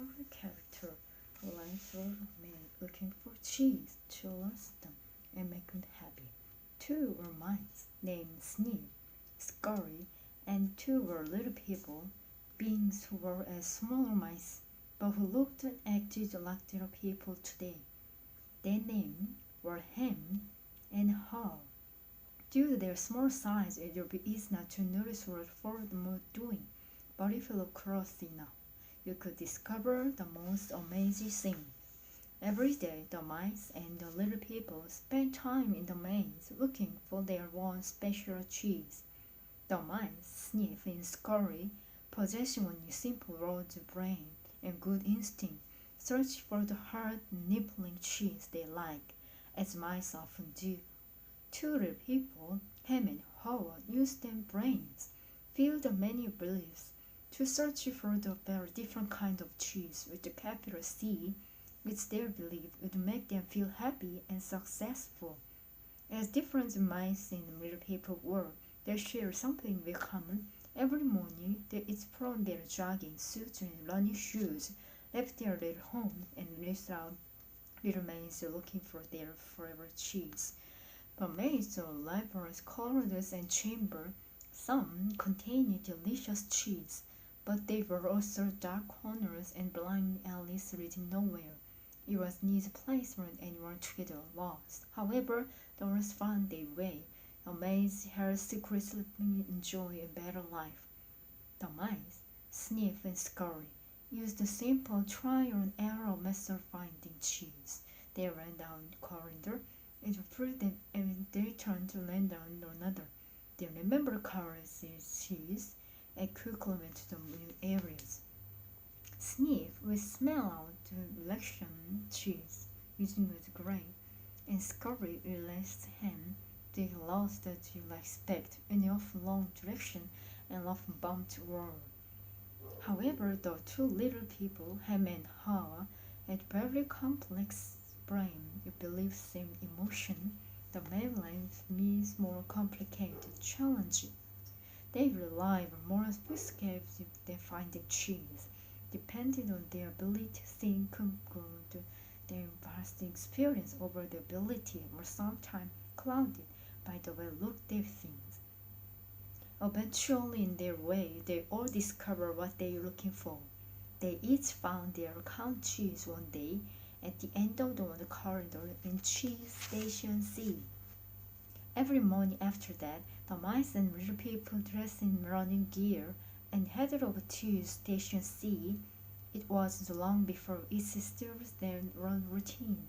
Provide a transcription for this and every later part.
story character who lives through a man looking for cheese to lost them and make them happy. Two were mice named Sniff, Scurry, and two were little people, beings who were as smaller mice, but who looked and acted like little people today. Their names were Ham and Haw. Due to their small size, it would be easy not to notice what four them were doing, but if you look closely enough, you could discover the most amazing thing. Every day, the mice and the little people spent time in the maze looking for their one special cheese. The mice, Sniff and Scurry, possessing only simple rods brain and good instinct, searched for the hard, nibbling cheese they like, as mice often do. Two little people, Ham and Haw, used their brains, filled the many beliefs, to search for the very different kind of cheese with the capital C, which they believed would make them feel happy and successful. As different as mice and little people were, they shared something in common. Every morning, they each put on their jogging suits and running shoes, left their little home, and raced out little maze looking for their forever cheese. The maze of libraries, corridors, and chambers, some containing delicious cheese, but they were also dark corners and blind alleys leading nowhere. It was neither place for anyone to get lost. However, the rest found their way. The maze had secretly enjoy a better life. The mice, Sniff and Scurry, used the simple trial and error method of finding cheese. They ran down the corridor and fruit them, and they turned to land on another. They remembered Carrot's cheese and quickly went to the new areas. Sniff would smell out the election cheese using with gray, and Scurry realized Ham. They lost that you expect in the often long direction and often bumped world. However, the two little people, Ham and Haw, had very complex brain. You believe same emotion. The male life means more complicated, challenging. They rely on more escapes if they find the cheese, depending on their ability to think good. Their vast experience over the ability were sometimes clouded by the way look they things. Eventually, in their way, they all discover what they are looking for. They each found their count cheese one day at the end of the corridor in Cheese Station C. Every morning after that, the mice and little people dressed in running gear and headed over to Station C. It was long before it started their run routine.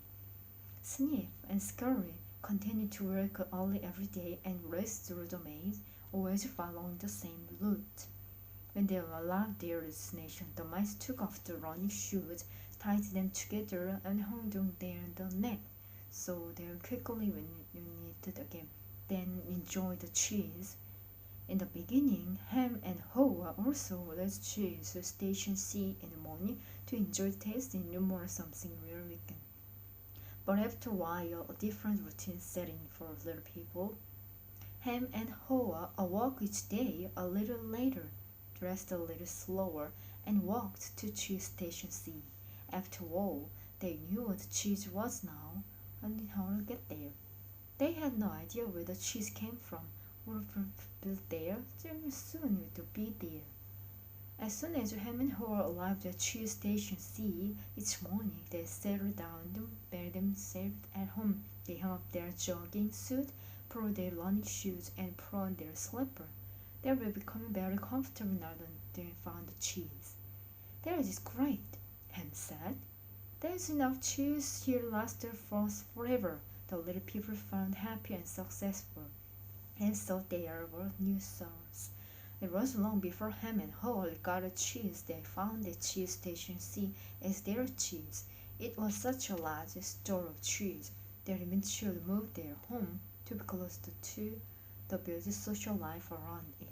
Sniff and Scurry continued to work early every day and raced through the maze, always following the same route. When they arrived their destination, the mice took off the running shoes, tied them together, and hung them there on the neck, so they quickly when you needed again, then enjoy the cheese. In the beginning, Ham and Haw also left cheese to Station C in the morning to enjoy tasting numerous something real weekend. But after a while, a different routine set in for little people. Ham and Haw awoke each day a little later, dressed a little slower, and walked to Cheese Station C. After all, they knew what the cheese was now, and how to get there. They had no idea where the cheese came from, or if it built there, soon it would be there. As soon as Ham and Haw arrived at Cheese Station C, each morning they settled down to make themselves at home. They hung up their jogging suit, put on their running shoes, and put on their slipper. They were becoming very comfortable now that they found the cheese. "That is great," Ham said. "There's enough cheese here to last for us forever." The little people found happy and successful, and thought they were new souls. It was long before Ham and Haw got a cheese. They found the Cheese Station C as their cheese. It was such a large store of cheese that eventually moved their home to be close to the busy social life around it.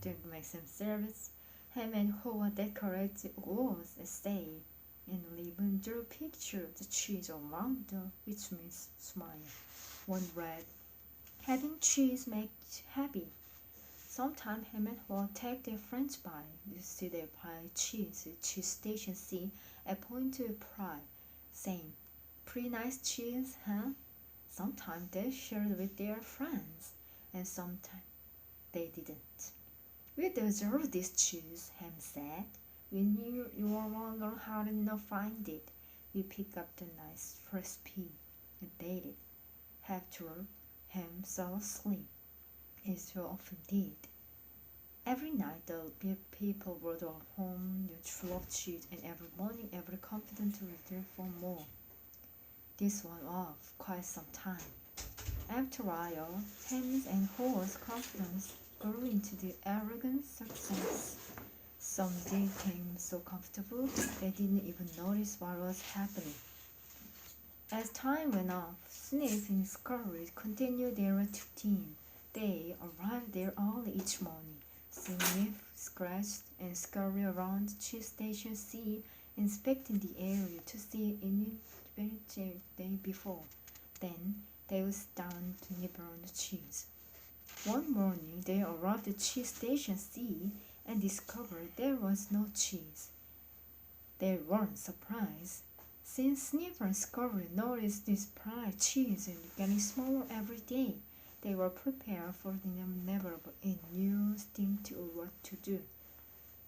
To make some service, Ham and Haw decorated walls and stayed, and even drew a picture of the cheese around them, which means smile. One read, "Having cheese makes happy." Sometime Ham and Hoa take their friends by. You see they buy cheese station C and point to pride, saying, "Pretty nice cheese, huh?" Sometimes they shared with their friends, and sometimes they didn't. "We deserve this cheese," Ham said. "We knew you were wondering how to not find it. We picked up the nice fresh pea and ate it." After all, Ham fell asleep, as you often did. Every night the people brought home full of cheese, and every morning every confident to return for more. This went off quite some time. After a while, Ham's and Ho's confidence grew into the arrogant success. Some became so comfortable they didn't even notice what was happening. As time went on, Sniff and Scurry continued their routine. They arrived there early each morning. Sniff scratched and scurried around Cheese Station C, inspecting the area to see any the day before. Then they would sit down to nibble on the cheese. One morning they arrived at Cheese Station C and discovered there was no cheese. They weren't surprised, since Sniff and Scurry noticed this fried cheese and getting smaller every day. They were prepared for the inevitable and knew instinctively what to do.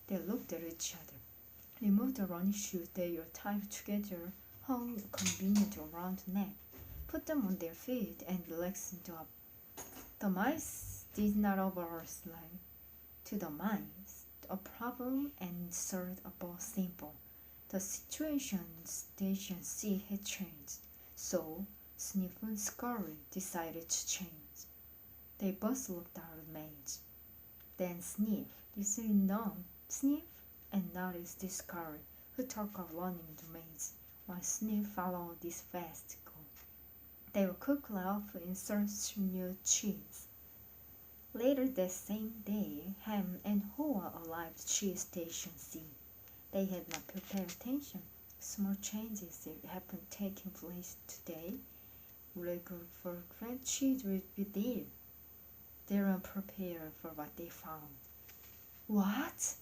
They looked at each other, removed the running shoes they were tied together, hung conveniently around the neck, put them on their feet, and relaxed up. The mice did not overslide. To the mice, a problem answered about simple. The situation Station C had changed, so Sniff and Scurry decided to change. They both looked out of the maze. Then Sniff, Sniff and noticed this Scurry, who talked of running the maze, while Sniff followed this fast goal. They were quickly off in search of new cheese. Later that same day, Ham and Hoa arrived at Cheese Station C. They had not prepared attention. Small changes that happened taking place today would go for grand cheese would be there. They were unprepared for what they found. "What?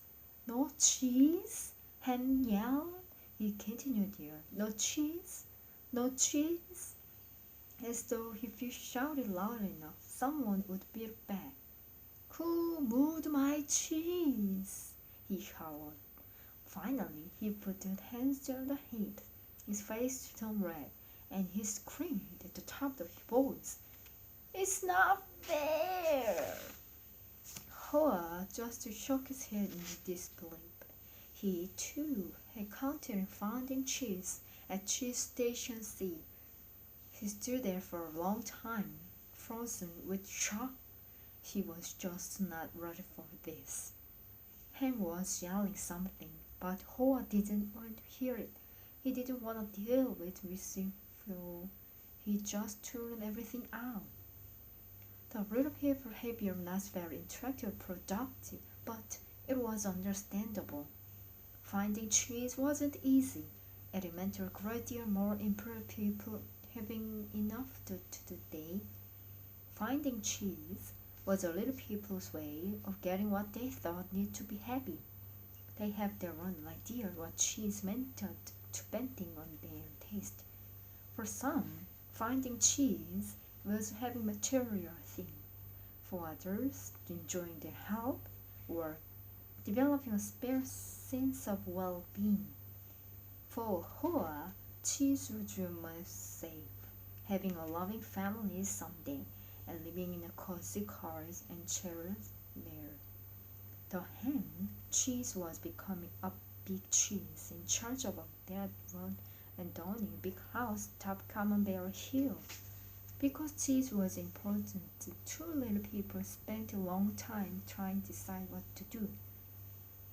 No cheese?" Ham yelled. He continued there. "No cheese? No cheese?" As though if he shouted loud enough, someone would beat back. "Who moved my cheese?" he howled. Finally, he put his hands on the heap. His face turned red, and he screamed at the top of his voice, "It's not fair!" Hoa just shook his head in disbelief. He, too, had counted on finding cheese at Cheese Station C. He stood there for a long time, frozen with shock. He was just not ready for this. Ham was yelling something, but Hoa didn't want to hear it. He didn't want to deal with it, so he just turned everything out. The little people behavior not very interactive or productive, but it was understandable. Finding cheese wasn't easy. It meant a great deal more improved people having enough to the day. Finding cheese was the little people's way of getting what they thought needed to be happy. They have their own idea what cheese meant depending on their taste. For some, finding cheese was having material thing. For others, enjoying their health or developing a spare sense of well-being. For Hoa, cheese was most safe, having a loving family someday, and living in a cozy cars and chairs there. The Ham, cheese was becoming a big cheese in charge of a dead one and owning a big house top Camembert Hill. Because cheese was important, the two little people spent a long time trying to decide what to do.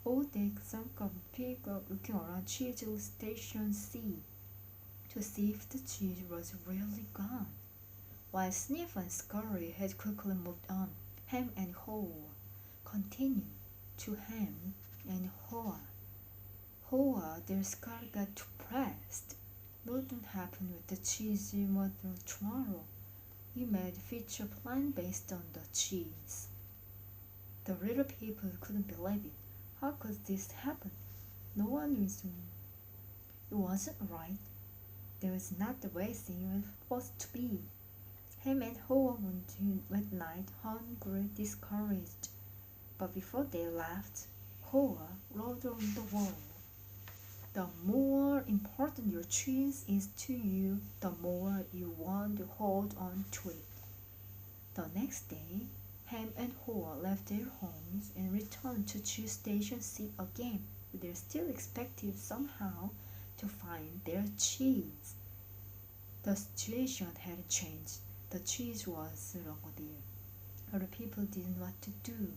All day some people looking around Cheese Station C to see if the cheese was really gone. While Sniff and Scurry had quickly moved on, Ham and Hoa continued to Ham and Hoa. Hoa, their Scurry got depressed. What would happen with the cheese model tomorrow? We made a future plan based on the cheese. The little people couldn't believe it. How could this happen? No one reasoned. It wasn't right. That was not the way things were supposed to be. Ham and Hoa went at night, hungry, discouraged. But before they left, Hoa wrote on the wall, "The more important your choice is to you, the more you want to hold on to it." The next day, Ham and Hoa left their homes and returned to choose Station C again. They still expected somehow to find their cheese. The situation had changed. The cheese was no longer there. Other people didn't know what to do.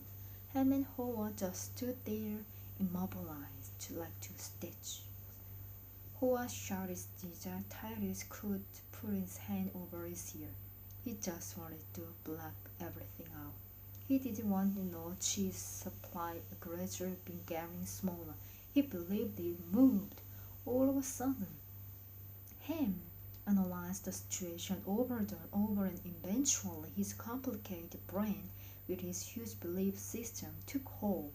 Ham and Hoa just stood there, immobilized, like two statues. Hoa shouted his desire Tyrus could put his hand over his ear. He just wanted to block everything out. He didn't want to know cheese supply gradually been getting smaller. He believed it moved. All of a sudden, Ham analyzed the situation over and over, and eventually his complicated brain with his huge belief system took hold.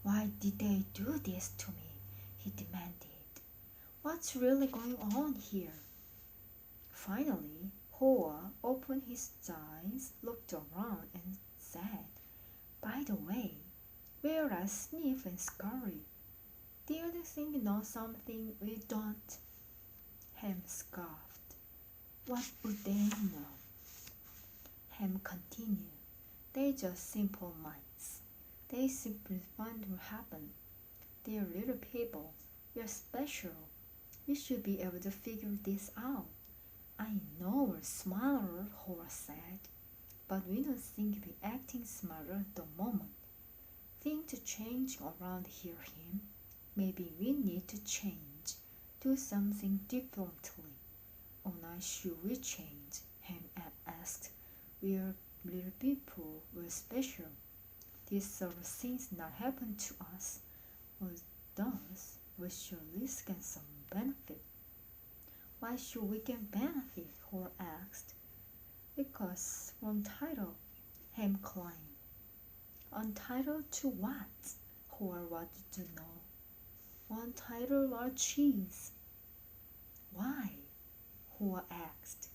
"Why did they do this to me?" he demanded. "What's really going on here?" Finally, Hoa opened his eyes, looked around, and said, "By the way, where are Sniff and Scurry? Do you think you know something we don't?" Ham scoffed. "What would they know?" Ham continued, "They're just simple mice. They simply want to happen. They're little people. We're special. We should be able to figure this out." "I know we're smarter," Hoa said, "but we don't think we're acting smarter at the moment. Things change around here, Ham. Maybe we need to change, do something differently." "Oh, now should we change?" Ham asked. "We're little people, we're special. These sort of things not happen to us. Well, thus, we should at least get some benefit." "Why should we get benefit?" Hoa asked. "Because we're entitled," Ham claimed. "Entitled to what?" Hoa wanted to know. "We're entitled to our cheese." "Why?" Hoa asked.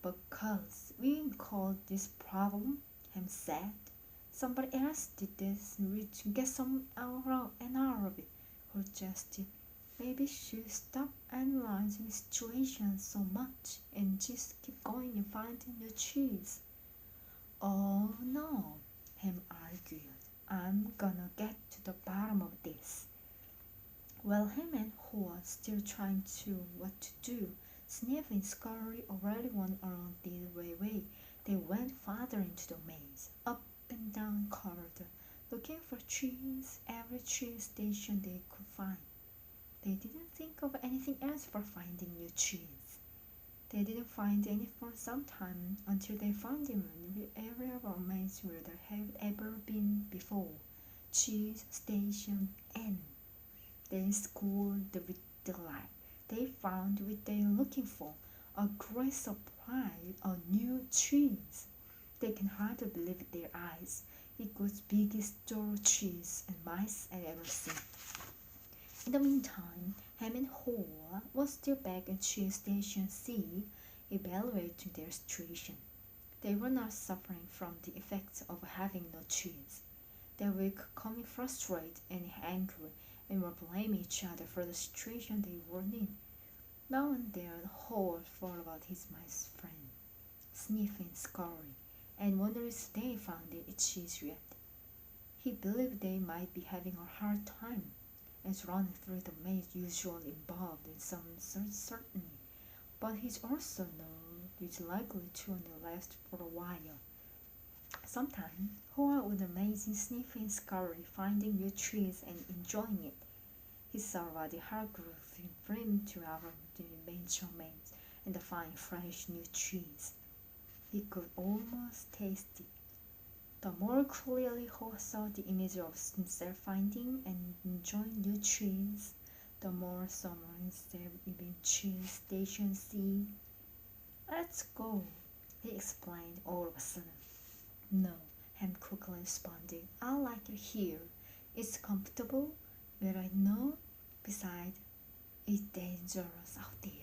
"Because we called this problem," Ham said. "Somebody else did this and we get some out of it." Hoa suggested, "Maybe we should stop analyzing the situation so much and just keep going and finding the cheese." "Oh no," Ham argued. "I'm gonna get to the bottom of this." While Ham and Hoa still trying to what to do, Sniff and Scurry already went around the way. They went farther into the maze, up and down corridor, looking for cheese, every cheese station they could find. They didn't think of anything else for finding new cheese. They didn't find any for some time until they found them in the area of a maze where there had ever been before. Cheese Station N. They scored with delight. They found what they were looking for, a great supply of new cheese. They can hardly believe their eyes. It was the biggest store of cheese and mice I'd ever seen. In the meantime, Ham and Hoa were still back at Cheese Station C, evaluating their situation. They were not suffering from the effects of having no cheese. They were becoming frustrated and angry and were blaming each other for the situation they were in. Now and then, Hoa thought about his mice friend, Sniff and Scurry, and wondered if they found their cheese yet. He believed they might be having a hard time, as running through the maze usually involved in some uncertainty, but he also knew it's likely to only last for a while. Sometimes, Hoa would amazing Sniff and Scurry, finding new trees and enjoying it. He saw what the hard growth in frame to our major maze and the fine fresh new trees. He could almost taste it. The more clearly Hoa saw the image of himself finding and enjoying new trees, the more summer instead in Cheese Station C. "Let's go," he explained all of a sudden. "No," Ham quickly responded, I like it here. It's comfortable, but I know besides it's dangerous out there.